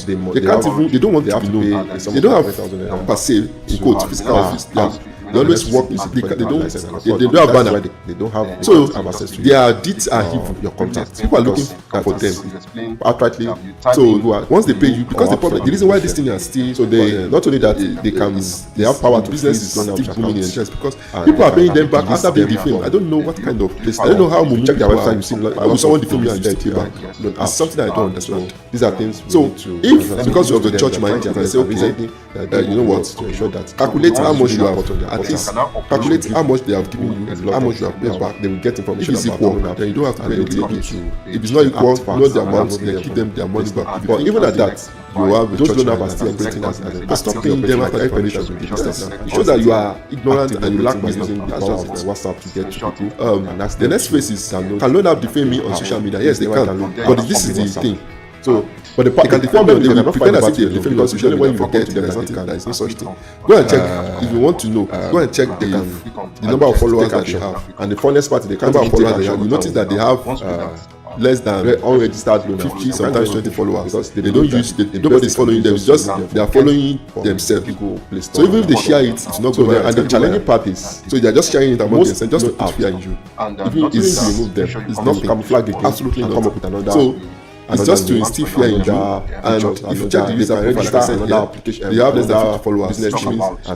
house. They can't even. They don't want to be known. They don't have per se in quote physical office. They always work. They don't have banner. They don't have. So their deeds are hidden. Your contact. People are looking for them outrightly. So once they pay you, because the reason why this thing is still, so they not only that they have power to business still booming in interest because people are paying them back after being defamed. I don't know what kind of place. I don't know how you check their website. You see like someone defame me and you pay back. It's something that I don't understand. These are things. So if because of the church mind, I say okay, you know what, to ensure that calculate how much you have. At least calculate how much they have given you, how much you have paid back. They will get information. If it's equal, then you don't have to pay anything. If it's not equal, you know the amount, then give them their money back. But even at that, you have those loan are still operating as a stop paying them after explanation. It shows that you are ignorant and you lack wisdom. That's just WhatsApp to get to people. And that's the next phase is can loan app defame me on social media? Yes, they can. But this is the thing. So, but they can defame them. They will pretend as if they defame because usually when you forget them, there is no such thing. Go and check if you want to know. Go and check the number of followers that they have, and the funnest part, the number of followers they have. You notice that they have less than unregistered 50, sometimes 20 followers because they don't use. Nobody's following them. It's just they are following themselves. So even if they share it, it's not going to. And the challenging part is, so they are just sharing it among themselves just to put fear in you. Even if you remove them, it's not camouflage again. Absolutely not. Come up with another. So it's just to instill fear in you. And if you check the user and register another application, they have less than 50 followers.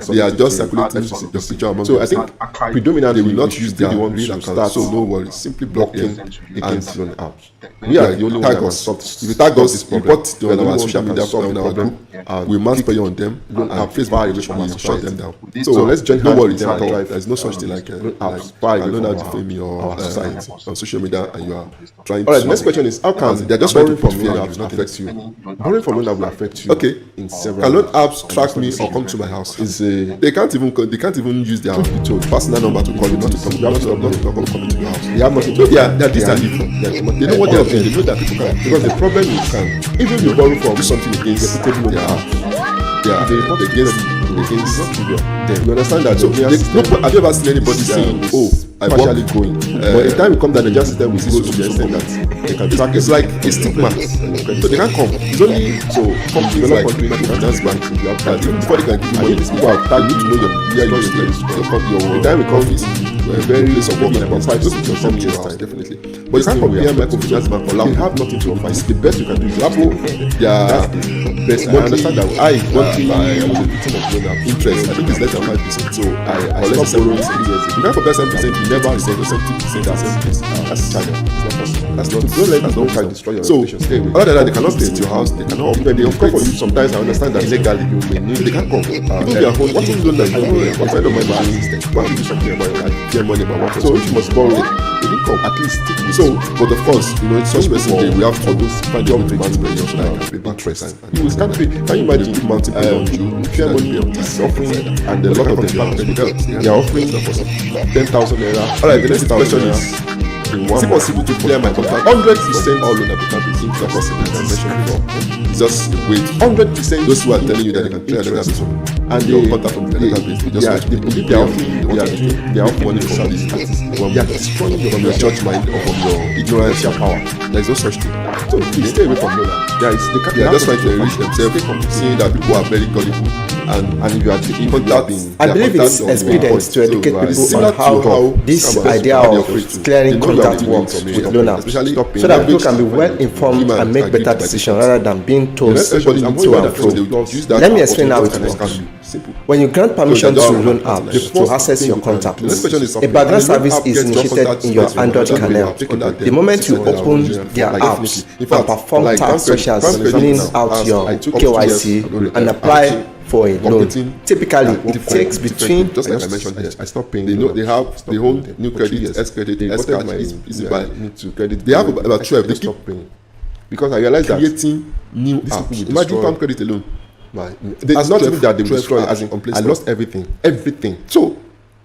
They are just circulating the picture among. So I think predominantly they will not use their one real account. So no worries, simply blocking against loan apps. We are the only tag us. If you tag us, report on our social media on our group. We must pay on them. Loan app, face violation, we shut them down. So let's join. No worries at all. There's no such thing like apps. Loan app defame me or society on social media, and you are trying. All right. The next question is how can they are just borrowing from loan apps not affect you? Borrowing from loan app will affect you. Okay. In several. Can loan apps track me or come to my house? They can't even use their personal number to call you, not to come. Not to come to your house. They have nothing. They are different. They know what they are doing. They know that people can. Because the problem is even if you borrow from something against reputable you understand that? So have you ever seen anybody saying, "Oh, I'm partially going"? But the time will come that the justice system will see to the extent that they can track. It's like a stigma, so they can't come. It's only so companies like Finance Bank, you have that before they can give you money. These people have time. You need to know your the time will come is a very place of work in about 5 to 7 years time, definitely. But you can't compare Microfinance Bank or Lapo. They have nothing to offer. It's the best you can do. Lapo, that's the best. I understand that. I was a victim of loan app interest. I think it's less than 5%. So I stopped borrowing 6 years ago. You can't compare 7%. You never receive 70%. That's China. That's not. Don't let that can destroy your reputation. So other than that, they cannot stay at your house. They cannot. When they come for you, sometimes I understand that illegally you may need. They can't come. Even their home. What if you don't like? What kind of money are you system? Why do you do something about your life? Get money about what? So if you must borrow, they didn't come. At least so. But of course, it's such person we have to those find the opportunity where you can pay interest. You can't pay. Can you imagine if mountain pay on you? Share money on this offering, and a lot of them they are offering 10,000 naira. All right, the next question is: is it possible to clear my contract? 100% all loan applicants is impossible. As I mentioned before, just wait. 100% those who are telling you that they can clear the database and your contact from the database, they believe they are offering money for this. They are destroying from your church mind or from your ignorance power. There is no such thing. So please stay away from loan. They are just trying to enrich themselves, seeing that people are very gullible. And if you are taking contact, I believe it's experience to educate people on how this idea of clearing contact works with loan apps, so that people can be well informed and make better decisions rather than being told to and fro. Let me explain how it works. When you grant permission to loan apps to access your contact, a background service is initiated in your Android kernel. The moment you open their apps and perform tasks such as filling out your KYC and apply for a loan, typically it takes between just like I mentioned here. I stopped paying. They have the home new credit, S credit, S card, easy buy, to credit. They have about 12. They keep paying because I realized that creating new apps. Imagine farm credit alone. It's not even that they will destroy. As in, I lost everything. So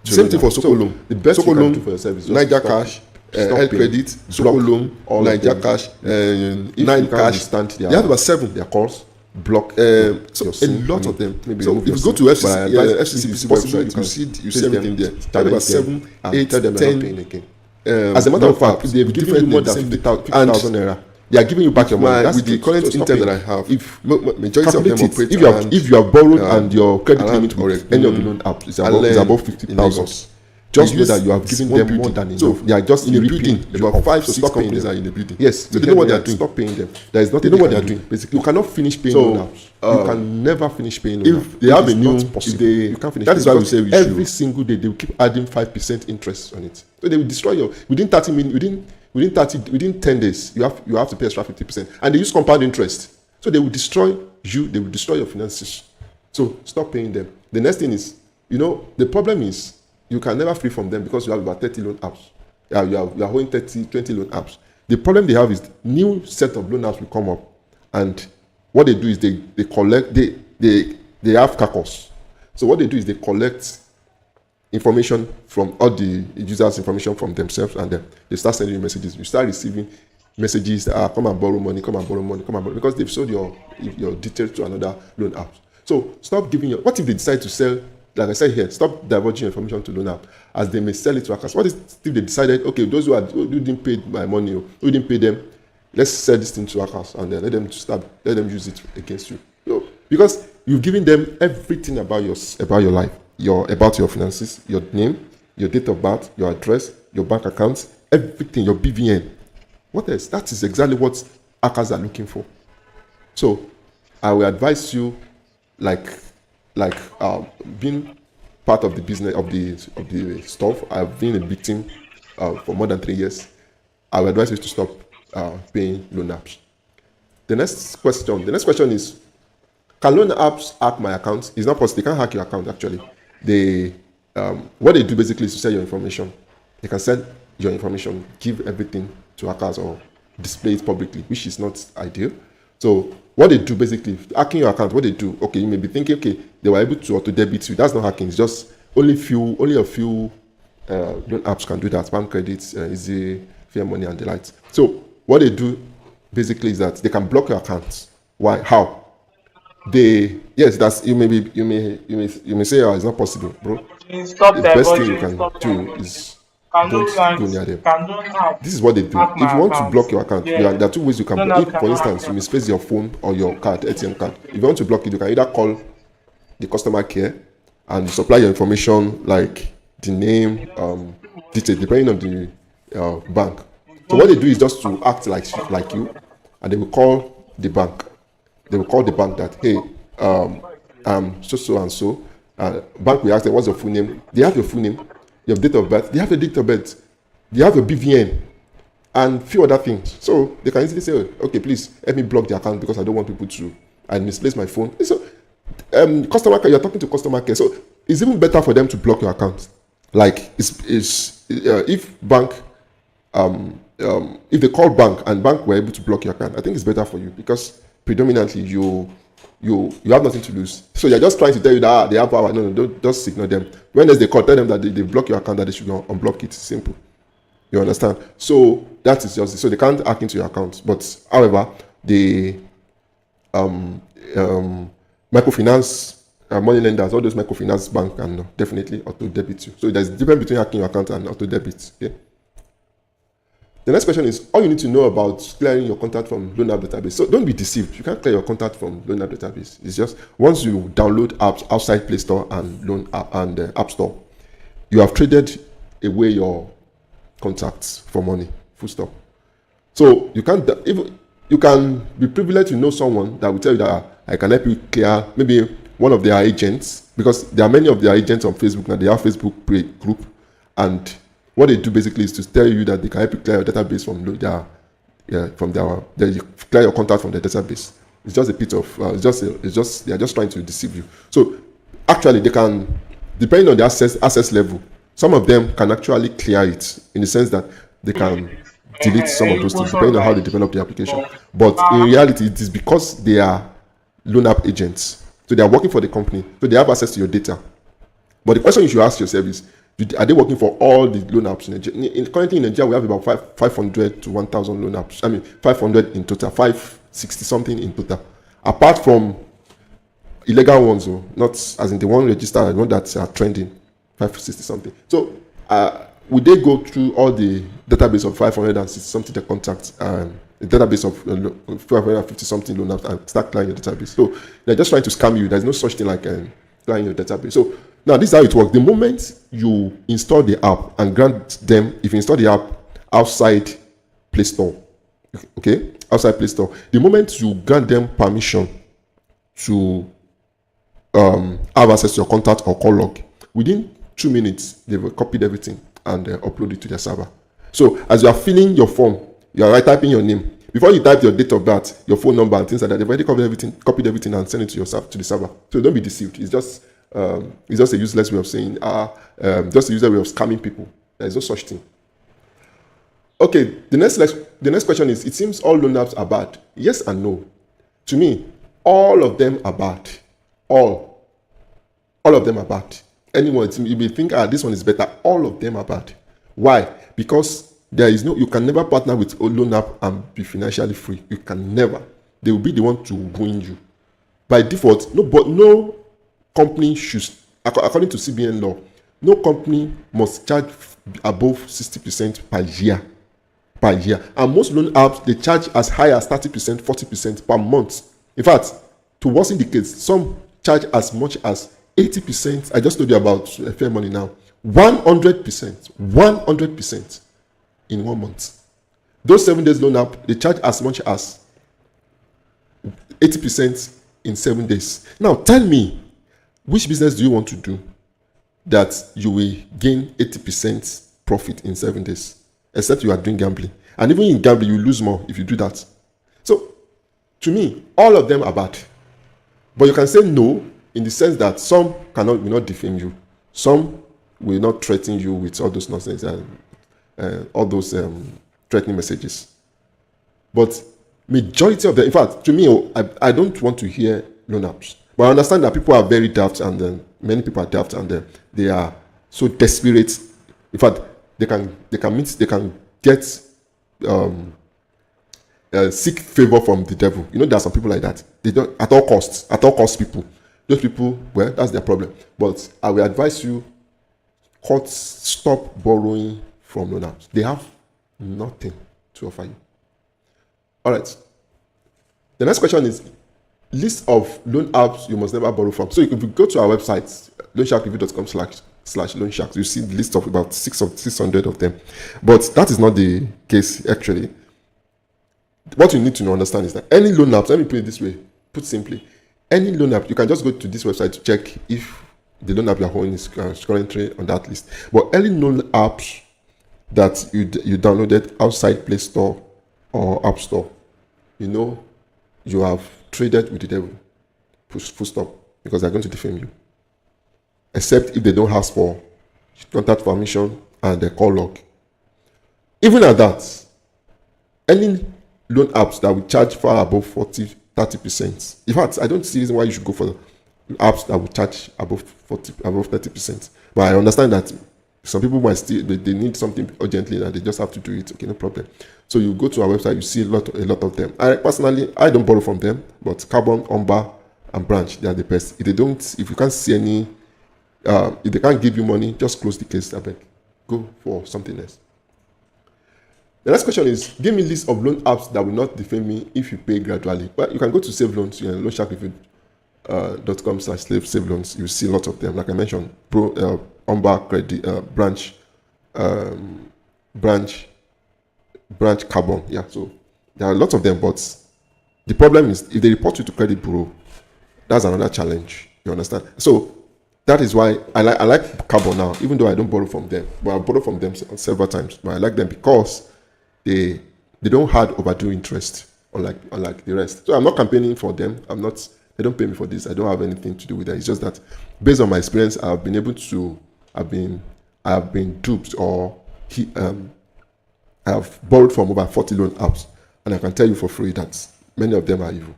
same thing for Soko loan. The best Soko loan for yourself is Niger Cash, Health Credit, Soko loan, Niger Cash, Nine Cash. They have about 7. Their calls. Block so a lot of them. Maybe so if you go to FCCPC website, you see everything there. Type about 7, 8, 10. As a matter of fact, if they've given you more than 50,000 naira, they are giving you back your money. That's with the current intent that I have. If majority of them operate, if you have borrowed and your credit limit with any of the loan apps is above 50,000, just know that you have given them more than enough. So they are just in a building. About 5-6 companies are in the building. Yes, so they know what they are doing. Stop paying them. There is nothing. They know what they are doing. Basically, you cannot finish paying loan apps. You can never finish paying loan apps. If they have a new, you can't finish. That is why we say we should. Every single day they will keep adding 5% interest on it. So they will destroy your within 30 minutes. Within 10 days, you have to pay extra 50%, and they use compound interest. So they will destroy you. They will destroy your finances. So stop paying them. The next thing is, the problem is you can never free from them because you have about 30 loan apps. You are holding 20 loan apps. The problem they have is new set of loan apps will come up, and what they do is they collect. They have CACOS. So what they do is they collect information from all the users' information from themselves, and then they start sending you messages. You start receiving messages that come and borrow money, because they've sold your details to another loan app. So stop giving what if they decide to sell, like I said here, stop diverging your information to loan app, as they may sell it to hackers. What if they decided, okay, those who didn't pay my money, who didn't pay them, let's sell this thing to hackers, and then let them use it against you. Because you've given them everything about your life. About your finances, your name, your date of birth, your address, your bank accounts, everything, your BVN. What else? That is exactly what hackers are looking for. So I will advise you, like being part of the business of the stuff. I've been a victim for more than 3 years. I will advise you to stop paying loan apps. The next question is, can loan apps hack my account? It's not possible. They can't hack your account actually. What they do basically is to sell your information. They can sell your information, give everything to hackers or display it publicly, which is not ideal. So what they do basically, hacking your account, what they do, okay, you may be thinking, okay, they were able to auto-debit you. That's not hacking. It's just only a few loan apps can do that. Spam credits, easy, fair money, and the likes. So what they do basically is that they can block your account. Why? How? That's you may say, it's not possible, bro. The best thing you can do is don't go near them. This is what they do. If you want to block your account, there are 2 ways you can block. For instance, you misplace your phone or your card, ATM card. If you want to block it, you can either call the customer care and supply your information, like the name, details, depending on the bank. So what they do is just to act like you, and they will call the bank. They will call the bank that, hey, so and so. Bank will ask them, what's your full name? They have your full name, your date of birth. They have your date of birth. They have your BVN, and few other things. So they can easily say, okay, please help me block the account because I don't want people to. I misplaced my phone. So, customer care, you're talking to customer care. So it's even better for them to block your account. Like, if bank, if they call bank and bank were able to block your account, I think it's better for you because predominantly you have nothing to lose. So you're just trying to tell you that they have power. No, don't just ignore them. When they call, tell them that they block your account, that they should unblock it. Simple. You understand? So that is just so they can't hack into your account. But however, the microfinance money lenders, all those microfinance banks can definitely auto debit you. So there's a difference between hacking your account and auto debit. Okay. The next question is, all you need to know about clearing your contact from loan app database. So don't be deceived. You can't clear your contact from loan app database. It's just once you download apps outside Play Store and loan app and App Store, you have traded away your contacts for money. Full stop. So you can be privileged to know someone that will tell you that I can help you clear maybe one of their agents, because there are many of their agents on Facebook now. They have Facebook group, and what they do basically is to tell you that they can help you clear your database clear your contact from the database. It's just a bit of they are just trying to deceive you. So actually, they can, depending on the access level, some of them can actually clear it in the sense that they can delete some of those things depending on how they develop the application. But in reality, it is because they are loan app agents, so they are working for the company, so they have access to your data. But the question you should ask yourself is, are they working for all the loan apps in Nigeria? Currently in Nigeria, we have about 500 to 1,000 loan apps. I mean, 500 in total, 560 something in total. Apart from illegal ones, not as in the one registered, the one that are trending, 560 something. So, would they go through all the database of 560 something the contacts a database of 550 something loan apps and start clearing your database. So they're just trying to scam you. There's no such thing like clearing your database. So now this is how it works. The moment you install the app and grant them, if you install the app outside Play Store, okay, outside Play Store, the moment you grant them permission to have access to your contact or call log, within 2 minutes they've copied everything and upload it to their server. So as you are filling your form, you are typing your name. Before you type your date of birth, your phone number and things like that, they've already copied everything and sent it to yourself, to the server. So don't be deceived. It's just a useless way of saying, just a useless way of scamming people. There is no such thing. Okay, the next question is, it seems all loan apps are bad. Yes and no. To me, all of them are bad. All of them are bad. Anyone, you may think, this one is better. All of them are bad. Why? Because you can never partner with a loan app and be financially free. You can never. They will be the one to ruin you. By default, no company should, according to CBN law, no company must charge above 60% per year. And most loan apps, they charge as high as 30%, 40% per month. In fact, to worsen the case, some charge as much as 80%. I just told you about fair money now. 100% in 1 month. Those 7 days loan app, they charge as much as 80% in 7 days. Now tell me, which business do you want to do that you will gain 80% profit in 7 days? Except you are doing gambling. And even in gambling, you lose more if you do that. So, to me, all of them are bad. But you can say no in the sense that some will not defame you. Some will not threaten you with all those nonsense and all those threatening messages. But majority of them, in fact, to me, I don't want to hear loan apps. But I understand that people are very daft, and many people are daft, and they are so desperate. In fact, they can get seek favor from the devil. You know, there are some people like that. They don't at all costs people. Those people, well, that's their problem. But I will advise you, stop borrowing from loan apps. They have nothing to offer you. All right. The next question is list of loan apps you must never borrow from. So if you go to our website, loansharkreview.com/loansharks, you see the list of about 600 of them. But that is not the case actually. What you need to understand is that any loan apps, let me put it this way, put simply, any loan app, you can just go to this website to check if the loan app you're holding is currently on that list. But any loan apps that you downloaded outside Play Store or App Store, you have traded with the devil. Full stop. Because they're going to defame you. Except if they don't ask for contact permission and the call log. Even at that, any loan apps that will charge far above 30%. In fact, I don't see reason why you should go for apps that will charge above 30%. But I understand that some people might still they need something urgently and they just have to do it. Okay, no problem. So you go to our website, you see a lot of them. I don't borrow from them, but Carbon, Umber, and Branch, they are the best. If you can't see any, if they can't give you money, just close the case. I beg. Go for something else. The next question is, give me a list of loan apps that will not defame me if you pay gradually. Well, you can go to Save Loans, loansharkreview.com/save loans. You see a lot of them. Like I mentioned, Umber, Credit, Branch, Carbon. Yeah, so there are a lot of them, but the problem is if they report you to credit bureau, that's another challenge. You understand? So that is why I like Carbon now, even though I don't borrow from them. But I borrow from them several times. But I like them because they don't have overdue interest, unlike the rest. So I'm not campaigning for them. They don't pay me for this. I don't have anything to do with that. It's just that based on my experience, I've been duped, or I have borrowed from over 40 loan apps, and I can tell you for free that many of them are evil.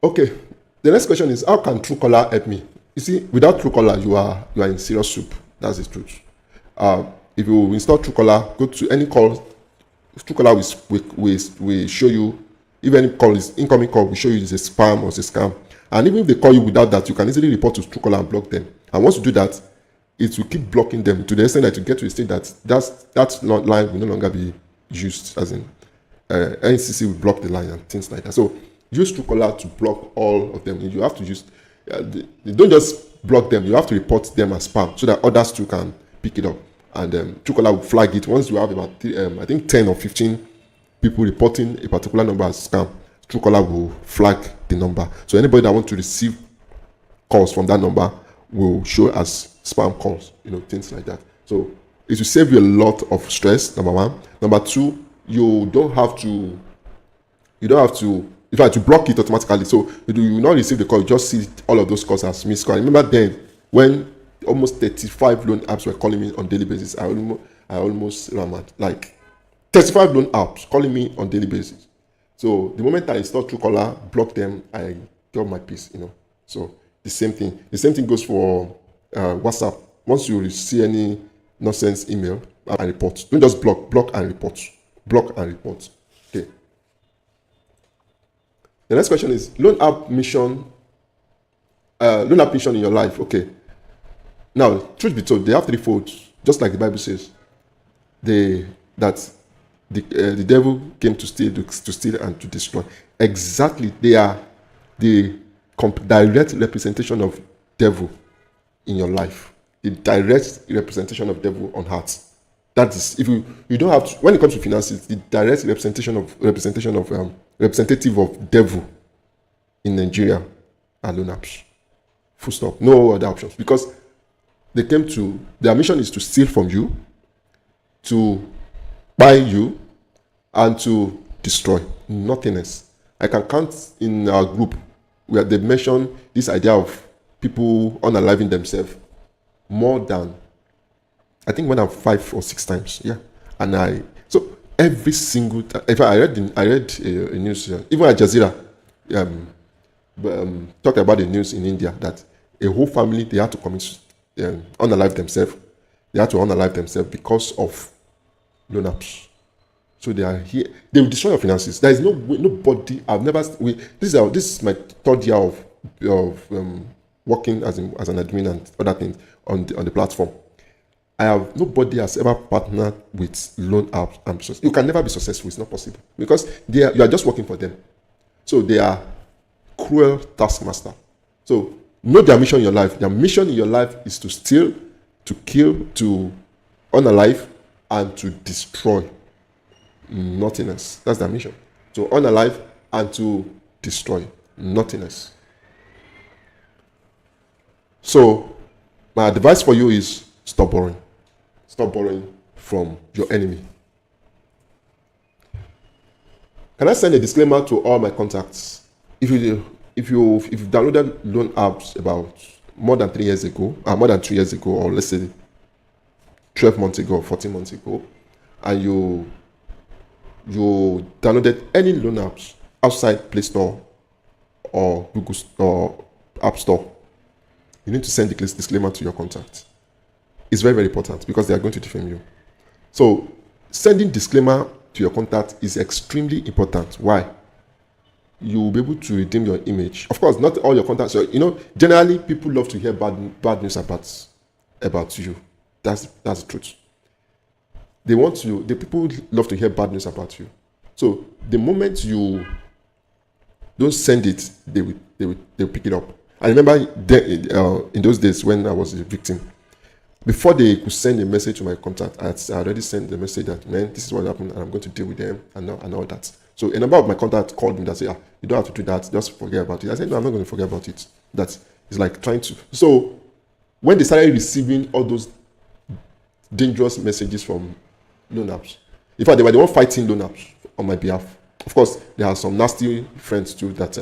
Okay, the next question is, how can TrueCaller help me? You see, without TrueCaller, you are in serious soup. That's the truth. If you install TrueCaller, go to any call. TrueCaller will show you if any call is incoming call. Will show you it's a spam or it's a scam. And even if they call you without that, you can easily report to TrueCaller and block them. And once you do that, it will keep blocking them to the extent that you get to a state that that line will no longer be used. As in, NCC will block the line and things like that. So use TrueCaller to block all of them. You have to use, they don't just block them, you have to report them as spam so that others too can pick it up. And TrueCaller will flag it. Once you have about, I think 10 or 15 people reporting a particular number as scam, TrueCaller will flag the number. So anybody that wants to receive calls from that number will show as spam calls, things like that. So it will save you a lot of stress, number one. Number two, you don't have to, in fact, you block it automatically. So you will not receive the call, you just see all of those calls as missed call. I remember then when almost 35 loan apps were calling me on daily basis, I almost like 35 loan apps calling me on daily basis. So the moment I installed TrueCaller, block them, I got my peace, So the same thing goes for WhatsApp. Once you see any nonsense email and report, don't just block and report. Okay. The next question is loan app mission in your life. Okay. Now, truth be told, they have three folds, just like the Bible says. The devil came to steal and to destroy. Exactly, they are the direct representation of devil in your life. The direct representation of devil on heart. That is, if you don't have to, when it comes to finances, the direct representative of devil in Nigeria are loan apps. Full stop. No other options, because their mission is to steal from you, to buy you, and to destroy. Nothing else. I can count in our group where they mention this idea of people unaliving themselves more than, I think, more than 5 or 6 times. Yeah. And so every single time, in fact, I read a news, even Al Jazeera talked about the news in India that a whole family, they had to commit unalive themselves. They had to unalive themselves because of loan apps. So they are here. They will destroy your finances. There is nobody. I've never. This is my 3rd year of working as an admin and other things on the platform. Nobody has ever partnered with loan apps. You can never be successful. It's not possible because you are just working for them. So they are cruel taskmaster. So know their mission in your life. Their mission in your life is to steal, to kill, to unalive, and to destroy. Nothing else. That's their mission. To unalive and to destroy. Nothing else. So my advice for you is stop borrowing. Stop borrowing from your enemy. Can I send a disclaimer to all my contacts? If you downloaded loan apps about more than 3 years ago, more than 2 years ago, or let's say 12 months ago, 14 months ago, and you downloaded any loan apps outside Play Store or Google Store, App Store, you need to send the disclaimer to your contact. It's very, very important because they are going to defame you. So sending disclaimer to your contact is extremely important. Why? You will be able to redeem your image. Of course, not all your contacts. So, generally people love to hear bad news about you. That's the truth. The people love to hear bad news about you. So the moment you don't send it, they will pick it up. I remember in those days when I was a victim, before they could send a message to my contact, I already sent the message that, man, this is what happened and I'm going to deal with them and all that. So a number of my contacts called me and said, you don't have to do that, just forget about it. I said, no, I'm not going to forget about it. That is like trying to. So when they started receiving all those dangerous messages from loan apps, in fact, they were the one fighting loan apps on my behalf. Of course, there are some nasty friends too that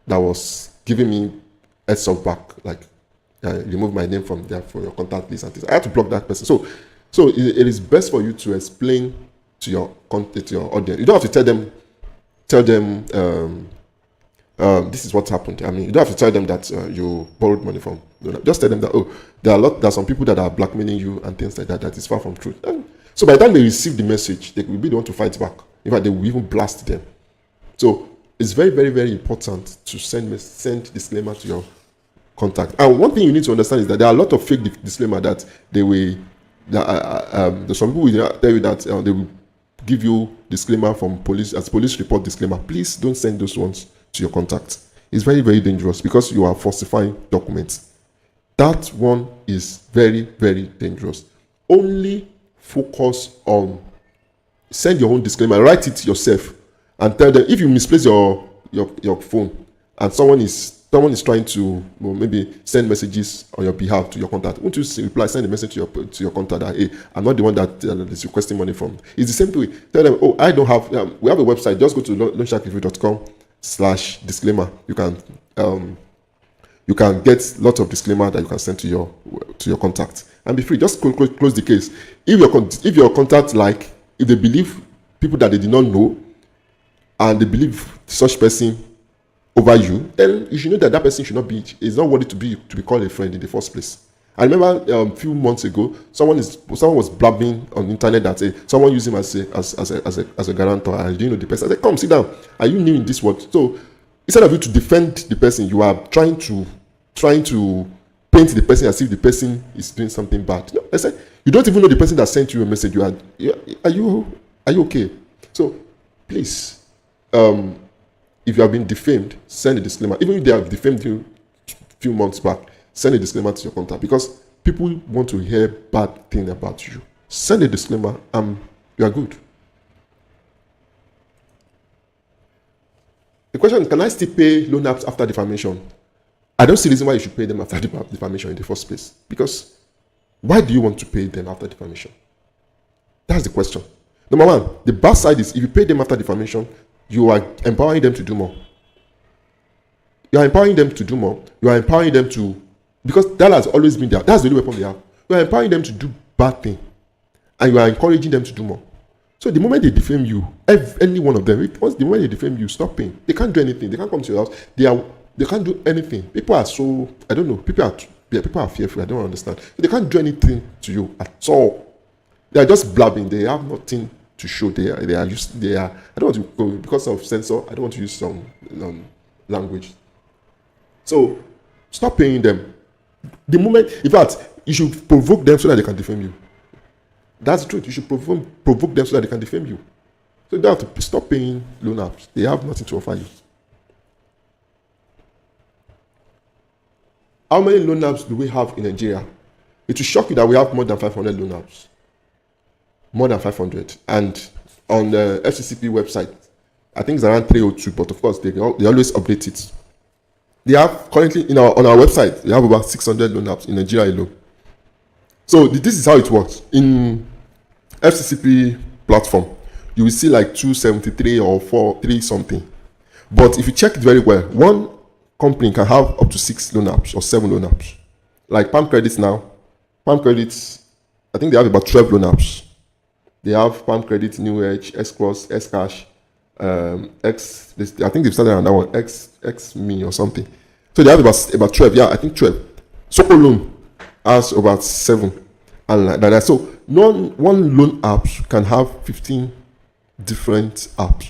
was giving me heads up back, like remove my name from there for your contact list and things. I had to block that person. So it is best for you to explain to your content, to your audience. You don't have to tell them this is what happened. I mean, you don't have to tell them that you borrowed money from. Just tell them that there are some people that are blackmailing you and things like that. That is far from truth. And so by the time they receive the message, they will be the one to fight back. In fact, they will even blast them. So it's very, very, very important to send disclaimer to your contact. And one thing you need to understand is that there are a lot of fake disclaimer that some people will tell you that they will give you disclaimer from police, as police report disclaimer. Please don't send those ones to your contact. It's very, very dangerous because you are falsifying documents. That one is very, very dangerous. Only focus on, send your own disclaimer, write it yourself, and tell them if you misplace your phone and someone is trying to maybe send messages on your behalf to your contact. Won't you reply, send a message to your contact that, hey, I'm not the one that is requesting money from. It's the same way. Tell them, oh, I don't have, we have a website. Just go to loansharkreview.com/disclaimer. You can get lots of disclaimer that you can send to your contact and be free. Just close the case. If your contact, like, if they believe people that they did not know and they believe such person over you, then you should know that person should not be, is not worthy to be called a friend in the first place. I remember a few months ago, someone was blabbing on the internet that someone used him as a guarantor. I didn't know the person. I said, come sit down. Are you new in this world? So instead of you to defend the person, you are trying to paint the person as if the person is doing something bad. No, I said, you don't even know the person that sent you a message. Are you okay? So please, if you have been defamed, send a disclaimer. Even if they have defamed you a few months back, send a disclaimer to your contact because people want to hear bad things about you. Send a disclaimer, you are good. The question is, can I still pay loan apps after defamation? I don't see the reason why you should pay them after defamation in the first place. Because why do you want to pay them after defamation? That's the question. Number one, the bad side is if you pay them after defamation, you are empowering them to do more. You are empowering them to do more. You are empowering them to, because that has always been there. That's the only weapon they have. You are empowering them to do bad things. And you are encouraging them to do more. So the moment they defame you, any one of them, the moment they defame you, stop paying. They can't do anything. They can't come to your house. They can't do anything. People are so, I don't know, people are fearful. I don't understand. They can't do anything to you at all. They are just blabbing. They have nothing to show. They are. I don't want to go because of censor. I don't want to use some language. So stop paying them. The moment, in fact, you should provoke them so that they can defame you. That's the truth. You should provoke them so that they can defame you. So you don't have to stop paying loan apps. They have nothing to offer you. How many loan apps do we have in Nigeria? It will shock you that we have more than 500 loan apps. More than 500. And on the FCCP website, I think it's around 302, but of course, they always update it. They have currently, on our website, they have about 600 loan apps in Nigeria alone. So this is how it works. In FCCP platform, you will see like 273 or 43 something. But if you check it very well, one company can have up to 6 loan apps or 7 loan apps. Like Palm Credits now. Palm Credits, I think they have about 12 loan apps. They have Palm Credit, New Edge, S-Cross, S-Cash, I think they've started on that one, X-Me or something. So they have about 12, yeah, I think 12. Soko Loan has about 7. And like that. So one loan app can have 15 different apps.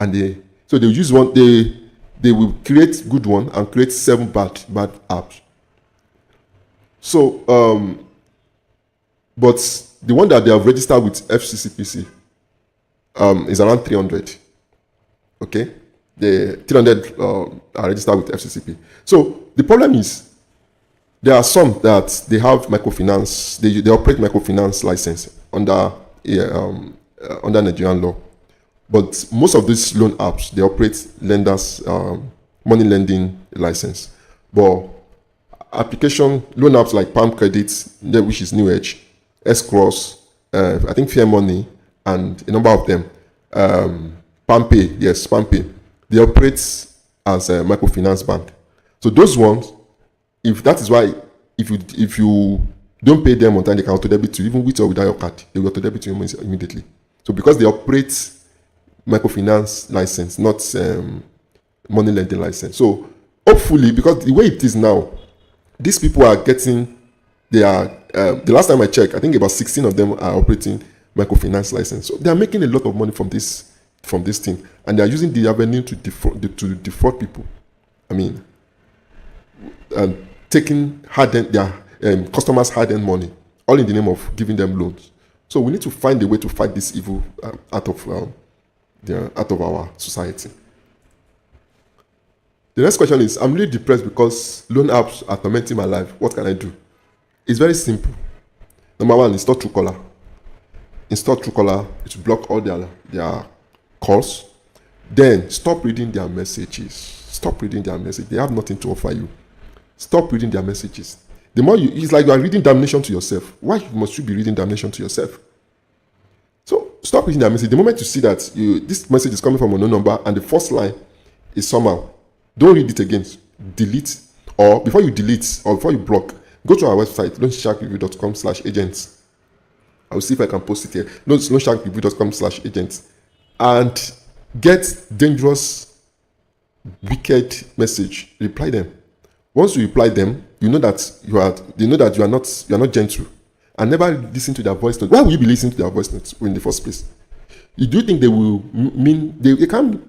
And they use one, they will create good one and create 7 bad apps. So, but the one that they have registered with FCCPC is around 300. Okay? The 300 are registered with FCCP. So the problem is there are some that they have microfinance, they operate microfinance license under Nigerian law. But most of these loan apps, they operate lenders, money lending license. But loan apps like Palm Credit, which is New Edge, S-Cross, I think Fair Money, and a number of them, PalmPay, yes, PalmPay, they operate as a microfinance bank. So those ones, if that is why, if you don't pay them on time, they can auto debit you, even with or without your card, they will auto debit you immediately. So because they operate microfinance license, not money lending license. So hopefully, because the way it is now, these people are getting, the last time I checked, I think about 16 of them are operating microfinance license. So they are making a lot of money from this thing, and they are using the avenue to defraud people. I mean, taking their customers' hard-earned money, all in the name of giving them loans. So we need to find a way to fight this evil out of our society. The next question is, I'm really depressed because loan apps are tormenting my life. What can I do? It's very simple. Number one, install TrueCaller. Install TrueCaller to block all their calls. Then stop reading their messages. Stop reading their messages. They have nothing to offer you. Stop reading their messages. The more it's like you are reading damnation to yourself. Why must you be reading damnation to yourself? So stop reading their message. The moment you see that this message is coming from a unknown number and the first line is somehow, don't read it again. Delete, or before you delete or before you block, go to our website, loansharkreview.com/agents. I will see if I can post it here. loansharkreview.com/agents, and get dangerous, wicked message. Reply them. Once you reply them, you know that you are not gentle, and never listen to their voice note. Why would you be listening to their voice notes in the first place? You do think they will mean they can't.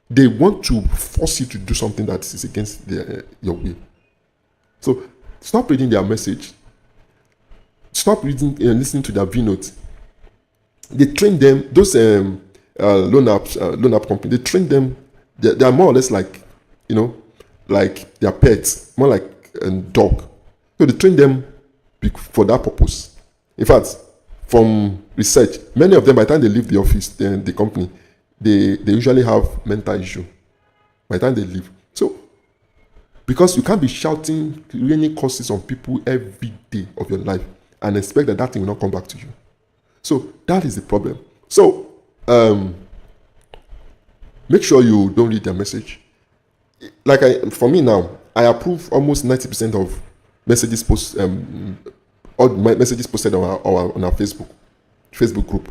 They want to force you to do something that is against your will. So stop reading their message. Stop reading and listening to their V notes. They train them. Those loan app company. They train them. They are more or less like like their pets, more like a dog. So they train them for that purpose. In fact, from research, many of them, by the time they leave the office, the company, they usually have mental issue by the time they leave. So, because you can't be shouting raining curses on people every day of your life and expect that thing will not come back to you. So that is the problem. So make sure you don't read their message. For me now, I approve almost 90% of messages all my messages posted on our Facebook group,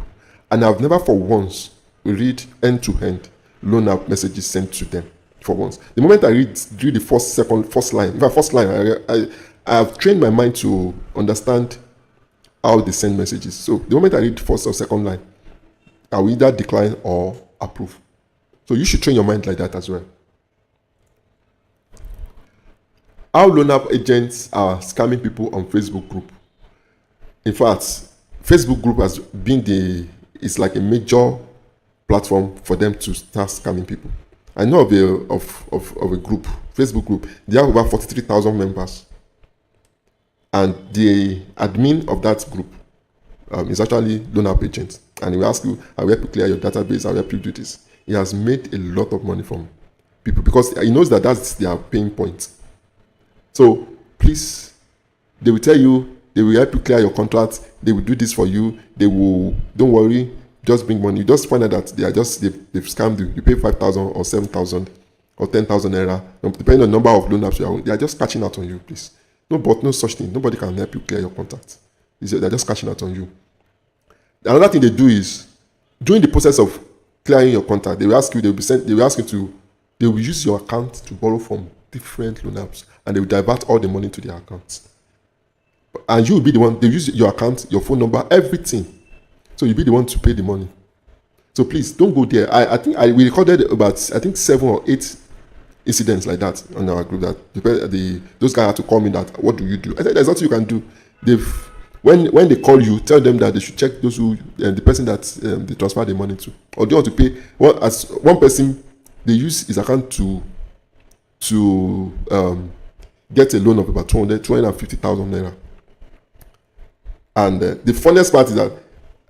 and I've never for once read end-to-end loan app messages sent to them for once. The moment I read the first line, I have trained my mind to understand how they send messages. So the moment I read first or second line, I will either decline or approve. So you should train your mind like that as well. How loan app agents are scamming people on Facebook group. In fact, Facebook group has been it's like a major platform for them to start scamming people. I know of a group, Facebook group. They have about 43,000 members, and the admin of that group is actually loan app agent. And he will ask you, "I will help you clear your database. I will help you do this." He has made a lot of money from people because he knows that that's their pain point. So please, they will tell you, they will help you clear your contract. They will do this for you. They will, don't worry, just bring money. You just find out that they've scammed you. You pay 5,000 or 7,000 or 10,000 naira, depending on the number of loan apps they are just catching out on you, please. No such thing. Nobody can help you clear your contract. They're just catching out on you. Another thing they do is, during the process of clearing your contract, they will use your account to borrow from different loan apps, and they will divert all the money to their accounts. And you will be the one, they use your account, your phone number, everything. So you'll be the one to pay the money. So please, don't go there. I think we recorded about, 7 or 8 incidents like that on our group that those guys had to call me that, what do you do? I said, there's nothing you can do. When they call you, tell them that they should check those the person that they transfer the money to. Or they want to pay, as one person, they use his account to get a loan of about 250,000 naira. And the funniest part is that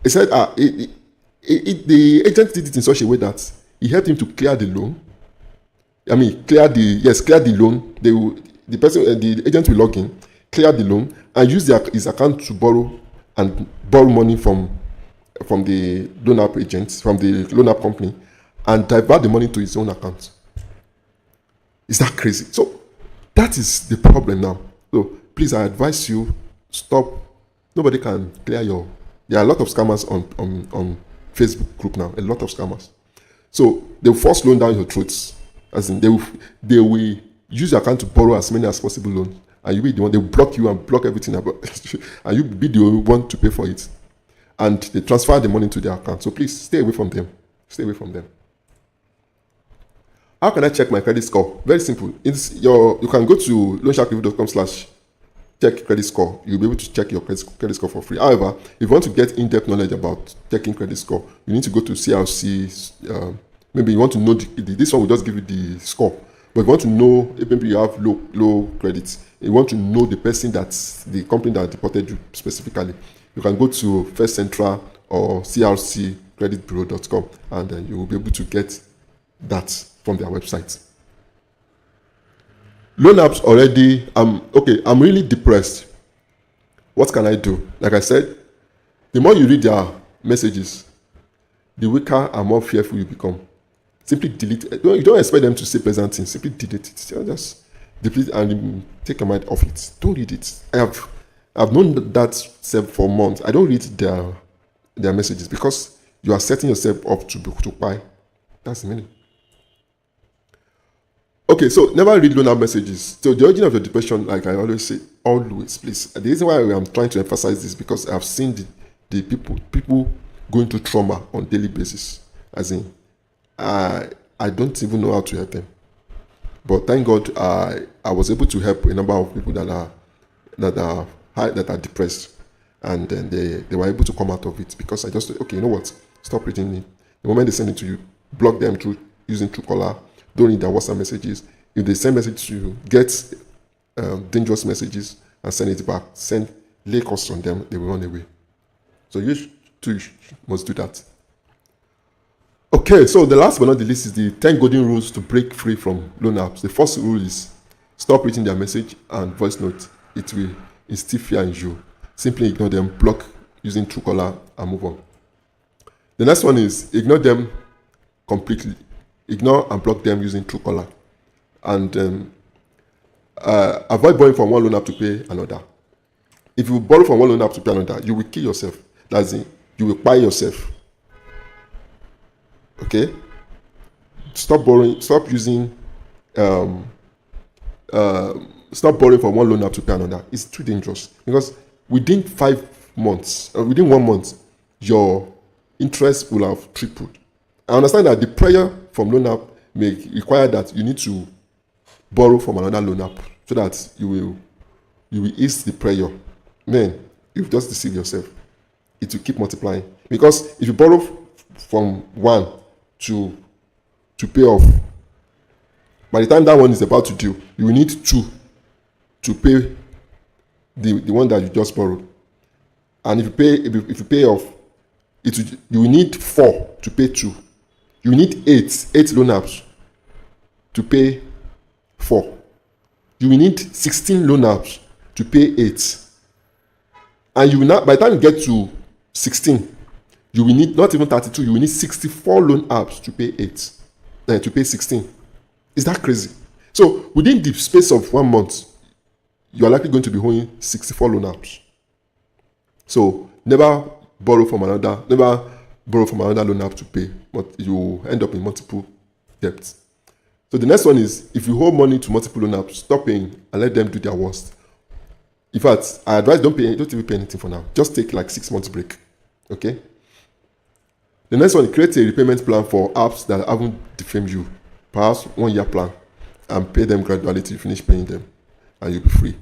he said the agent did it in such a way that he helped him to clear the loan. Clear the loan. The agent will log in, clear the loan, and use his account to borrow money from the loan app agents, from the loan app company, and divert the money to his own account. Is that crazy? So that is the problem now. So please, I advise you, stop. Nobody can clear your. There are a lot of scammers on Facebook group now. A lot of scammers. So they will force loan down your throats. As in, they will use your account to borrow as many as possible loans, and you be the one. They will block you and block everything about, and you be the one to pay for it. And they transfer the money to their account. So please stay away from them. Stay away from them. How can I check my credit score? Very simple. You can go to loansharkreview.com/ check credit score. You'll be able to check your credit score for free. However, if you want to get in-depth knowledge about checking credit score, you need to go to CRC. Maybe you want to know this one will just give you the score. But if you want to know, if maybe you have low credit, you want to know the person the company that deported you specifically, you can go to First Central or crccreditbureau.com, and then you will be able to get that from their website. Loan apps already, I'm really depressed. What can I do? Like I said, the more you read their messages, the weaker and more fearful you become. Simply delete it. You don't expect them to say pleasant things. Simply delete it. Just delete it and take your mind off it. Don't read it. I've known that for months. I don't read their messages because you are setting yourself up to buy. That's the meaning. Okay, so never read loan app messages. So the origin of your depression, like I always say, please. The reason why I'm trying to emphasize this because I've seen the people going through trauma on daily basis. As in, I don't even know how to help them. But thank God I was able to help a number of people that are depressed, and then they were able to come out of it because I just said, okay, you know what? Stop reading it. The moment they send it to you, block them through using TrueCaller. Don't read their WhatsApp messages. If they send message to you, get dangerous messages and send it back. Lay costs on them, they will run away. So you too must do that. Okay, so the last but not the least is the 10 golden rules to break free from loan apps. The first rule is stop reading their message and voice note. It will instill fear in you. Simply ignore them, block using TrueCaller, and move on. The next one is ignore them completely. Ignore and block them using TrueCaller. And avoid borrowing from one loan app to pay another. If you borrow from one loan app to pay another, you will kill yourself. That's it. You will buy yourself. Okay? Stop borrowing. Stop using. Stop borrowing from one loan app to pay another. It's too dangerous because within 5 months, within 1 month, your interest will have tripled. I understand that the prayer from loan app may require that you need to borrow from another loan app so that you will ease the prayer. Man, you've just deceived yourself. It will keep multiplying because if you borrow from one to pay off, by the time that one is about to due, you will need two to pay the one that you just borrowed. And if you pay off, you will need 4 to pay 2. You need 8 loan apps to pay 4. You will need 16 loan apps to pay 8. And you will not, by the time you get to 16, you will need not even 32, you will need 64 loan apps to pay 8. To pay 16. Is that crazy? So within the space of 1 month, you are likely going to be owing 64 loan apps. So never borrow from another loan app to pay, but you end up in multiple debts. So the next one is, if you owe money to multiple loan apps, stop paying and let them do their worst. In fact, I advise don't even pay anything for now. Just take like 6 months break. Okay? The next one, create a repayment plan for apps that haven't defamed you. Perhaps 1 year plan, and pay them gradually till you finish paying them, and you'll be free.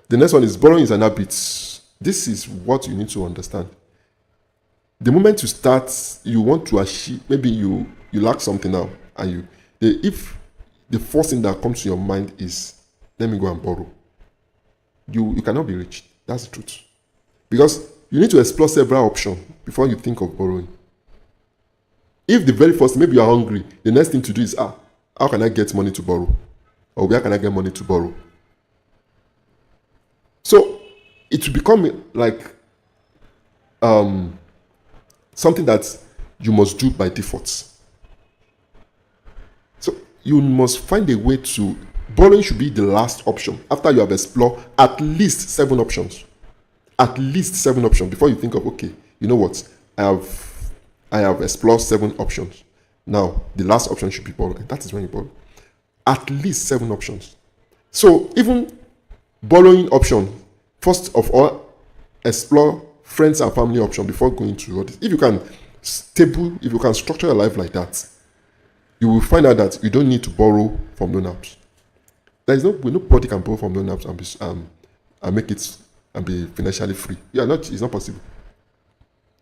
The next one is borrowing is an habit. This is what you need to understand. The moment you start, you want to achieve, maybe you lack something now, and if the first thing that comes to your mind is, let me go and borrow, you cannot be rich. That's the truth. Because you need to explore several options before you think of borrowing. If the very first, maybe you are hungry, the next thing to do is, how can I get money to borrow? Or where can I get money to borrow? So it will become like something that you must do by default. So you must find a way to, borrowing should be the last option after you have explored at least 7 options. At least 7 options before you think of, okay, you know what, I have explored 7 options. Now the last option should be borrow, and that is when you borrow. At least 7 options. So even borrowing option, first of all, explore friends and family option before going to all this. If you can structure your life like that, you will find out that you don't need to borrow from loan apps. nobody can borrow from loan apps and make it and be financially free. It's not possible.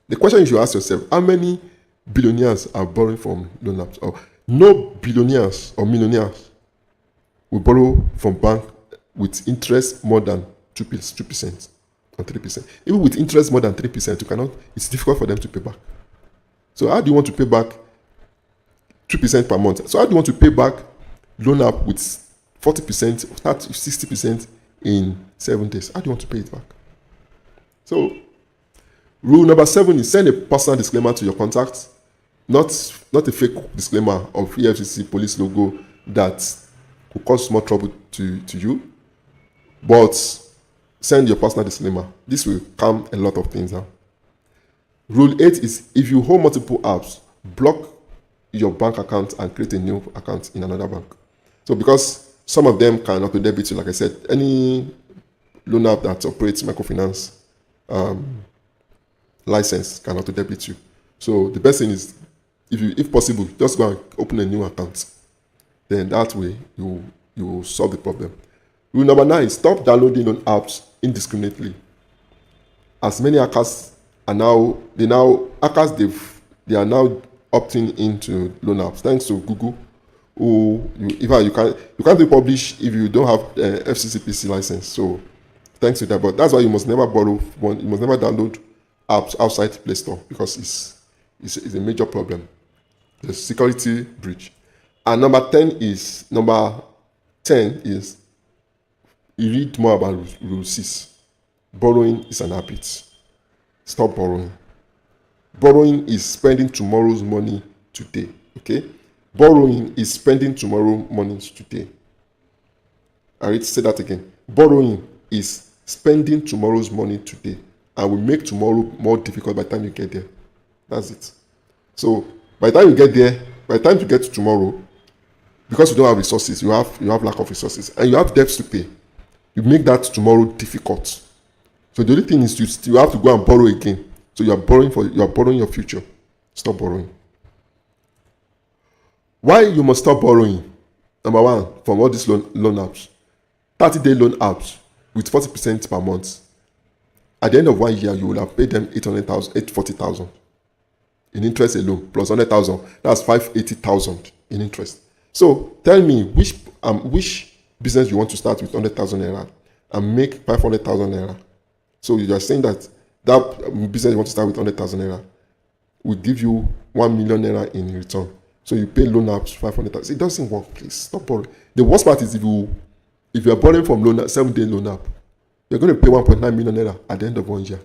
The question you should ask yourself: how many billionaires are borrowing from loan apps? Or no billionaires or millionaires will borrow from bank with interest more than 2% or 3%. Even with interest more than 3%, it's difficult for them to pay back. So how do you want to pay back 2% per month? So how do you want to pay back loan app with 40%, 60% in 7 days? How do you want to pay it back? So rule number 7 is send a personal disclaimer to your contacts, not a fake disclaimer of EFCC police logo that will cause more trouble to you, but send your personal disclaimer. This will calm a lot of things down. Rule 8 is if you hold multiple apps, block your bank account and create a new account in another bank. So because some of them can auto debit you, like I said, any loan app that operates microfinance license can auto debit you. So the best thing is, if possible, just go and open a new account. Then that way you will solve the problem. Rule number 9 is stop downloading loan apps indiscriminately. As many hackers are now opting into loan apps thanks to Google. You can't be published if you don't have FCCPC license. So thanks to that, but that's why you must never download apps outside Play Store, because it's a major problem. The security breach. And number 10 is you read more about Rule 6. Borrowing is an habit. Stop borrowing. Borrowing is spending tomorrow's money today. Okay? Borrowing is spending tomorrow's money today. I need to say that again. Borrowing is spending tomorrow's money today and will make tomorrow more difficult by the time you get there. That's it. So by the time you get there, by the time you get to tomorrow, because you don't have resources, you have lack of resources, and you have debts to pay, you make that tomorrow difficult. So the only thing is you have to go and borrow again. So you are borrowing your future. Stop borrowing. Why you must stop borrowing? Number 1, from all these loan apps. 30-day loan apps with 40% per month. At the end of 1 year, you will have paid them 840,000 in interest alone, plus 100,000. That's 580,000 in interest. So tell me which business you want to start with 100,000 naira and make 500,000 naira. So you are saying that business you want to start with 100,000 naira will give you 1 million naira in return. So you pay loan apps 500,000. It doesn't work. Please stop borrowing. The worst part is if you are borrowing from 7-day loan app, you're going to pay 1.9 million naira at the end of 1 year.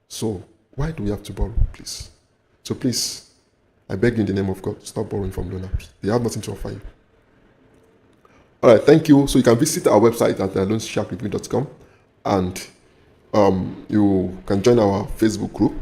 So why do we have to borrow? Please. So please, I beg you in the name of God, stop borrowing from loan apps. They have nothing to offer you. All right, thank you. So you can visit our website at loansharkreview.com and you can join our Facebook group